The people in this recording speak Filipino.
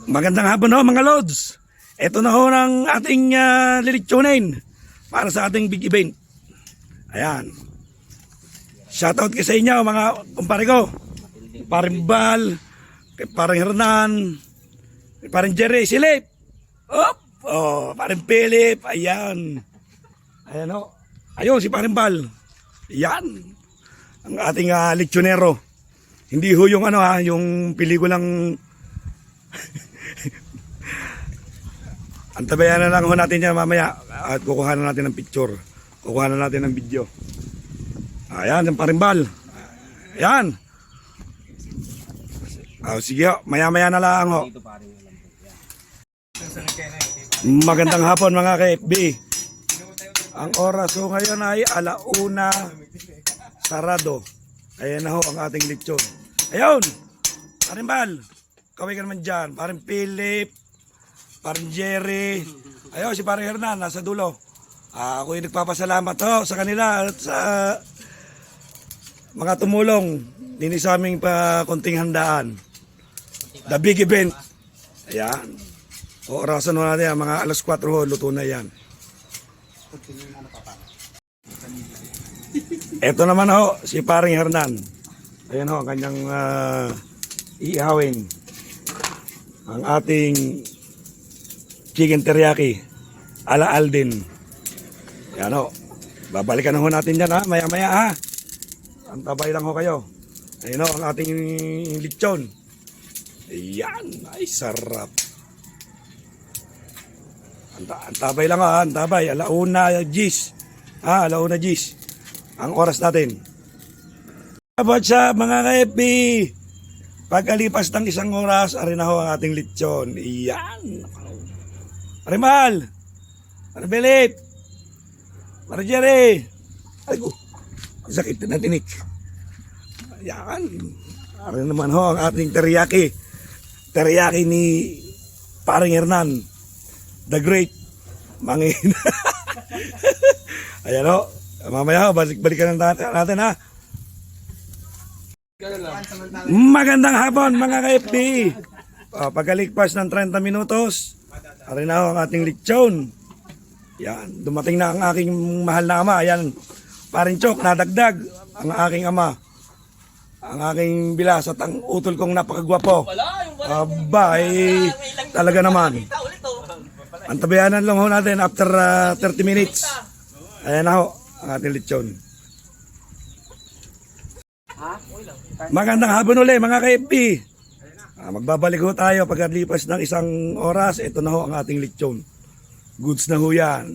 Magandang hapon ho mga Lods. Ito na ho ng ating lilitsunin para sa ating big event. Ayan. Shoutout kayo sa inyo mga kumpare ko. Paring Bal, paring Hernan, paring Jerry Silip. Paring Philip. Ayan. Ayan ho. Ayun si paring Bal. Ayan. Ang ating litsunero. Hindi ho yung yung pelikulang antabayan na lang ho natin yan mamaya at kukuha na natin ng picture. Kukuha na natin ng video. Ayan, yung parimbal. Ayan. Sige ho, maya-maya na lang ho. Magandang hapon mga ka-FB. Ang oras ho ngayon ay 1:00 sarado. Ayan na ho ang ating lechon. Ayun! Parimbal! Kaway ka naman dyan. Parang Philip, parang Jerry. Ayun, si parang Hernan, nasa dulo. Ako yung nagpapasalamat ho sa kanila at sa mga tumulong. Dini sa aming konting handaan. The big event. Ayan. Orasan ho natin, mga 4:00 ho, luto na yan. Ito naman ho, si paring Hernan. Ayan ho, ang kanyang iihawin. Ang ating chicken teriyaki ala Alden. Yan ho. Babalikan na ho natin yan ha. Maya maya ha. Antabay lang ho kayo. Ayun ho ang ating lechon. Ayan. Ay sarap. Antabay lang ha. Antabay. 1:00 G's. 1:00 G's. Ang oras natin. What's up mga ka-FB? Pagkalipas ng 1 oras, arin na ho ang ating lechon. Iyan. Marimal! Maribelit! Marjere! Ay ko! Sakit na tinik. Ayan. Arin naman ho ang ating teriyaki. Teriyaki ni paring Hernan. The Great. Mangin. Ayan ho. Mamaya ho, balikan natin ha. Magandang hapon mga ka-FB. Pagkaligpas ng 30 minutos, arin na ho ang ating lechon. Yan, dumating na ang aking mahal na ama. Ayan, paring Chok, nadagdag ang aking ama. Ang aking bilas at ang utol kong napakagwapo. Aba, talaga naman. Antabayanan lang ho natin after 30 minutes. Ayan na ho ang ating lechon. Magandang hapon ulit mga ka-FB. Magbabalik ho tayo pagkalipas ng 1 oras. Ito na ho ang ating lechon. Goods na ho yan.